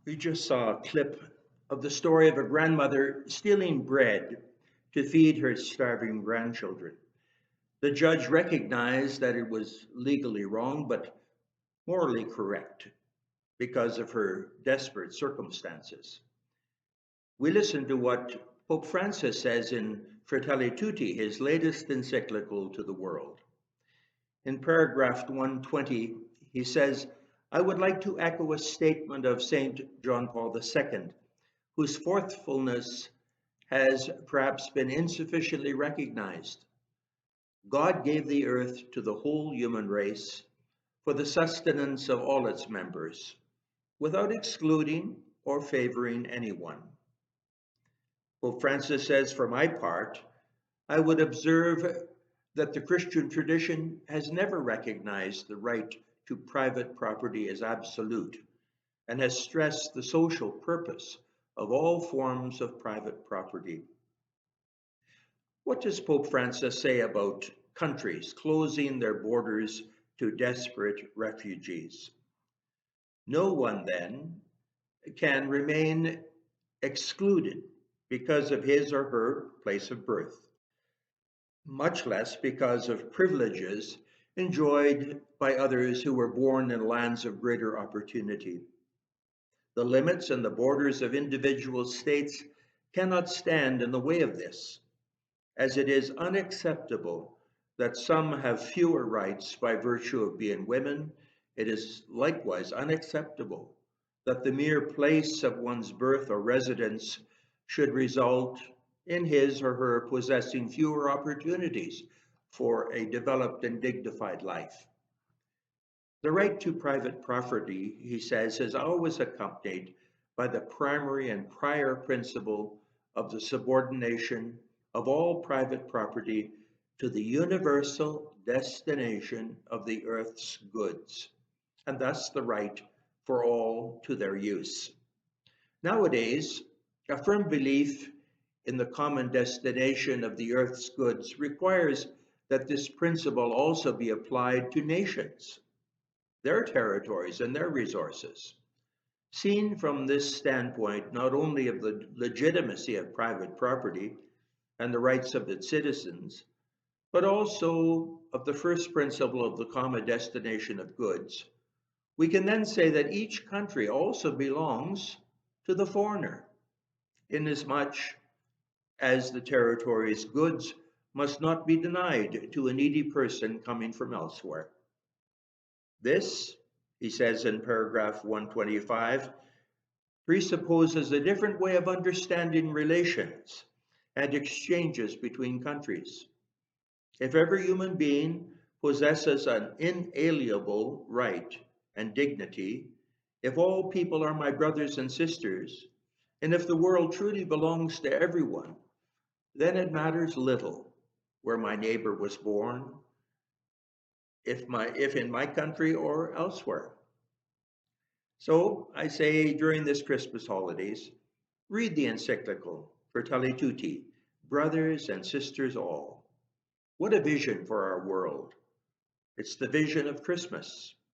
We just saw a clip of the story of a grandmother stealing bread to feed her starving grandchildren. The judge recognized that it was legally wrong, but morally correct because of her desperate circumstances. We listened to what Pope Francis says in Fratelli Tutti, his latest encyclical to the world. In paragraph 120, he says, I would like to echo a statement of St. John Paul II, whose forcefulness has perhaps been insufficiently recognized. God gave the earth to the whole human race for the sustenance of all its members, without excluding or favoring anyone. Pope Francis says, for my part, I would observe that the Christian tradition has never recognized the right to private property as absolute and has stressed the social purpose of all forms of private property. What does Pope Francis say about countries closing their borders to desperate refugees? No one then can remain excluded because of his or her place of birth, much less because of privileges enjoyed by others who were born in lands of greater opportunity. The limits and the borders of individual states cannot stand in the way of this, as it is unacceptable that some have fewer rights by virtue of being women. It is likewise unacceptable that the mere place of one's birth or residence should result in his or her possessing fewer opportunities for a developed and dignified life. The right to private property, he says, is always accompanied by the primary and prior principle of the subordination of all private property to the universal destination of the earth's goods, and thus the right for all to their use. Nowadays, a firm belief in the common destination of the earth's goods requires that this principle also be applied to nations, their territories, and their resources. Seen from this standpoint, not only of the legitimacy of private property and the rights of its citizens, but also of the first principle of the common destination of goods, we can then say that each country also belongs to the foreigner, inasmuch as the territory's goods must not be denied to a needy person coming from elsewhere. This, he says in paragraph 125, presupposes a different way of understanding relations and exchanges between countries. If every human being possesses an inalienable right and dignity, if all people are my brothers and sisters, and if the world truly belongs to everyone, then it matters little where my neighbor was born, if in my country or elsewhere. So I say during this Christmas holidays, read the encyclical Fratelli Tutti, brothers and sisters all. What a vision for our world. It's the vision of Christmas,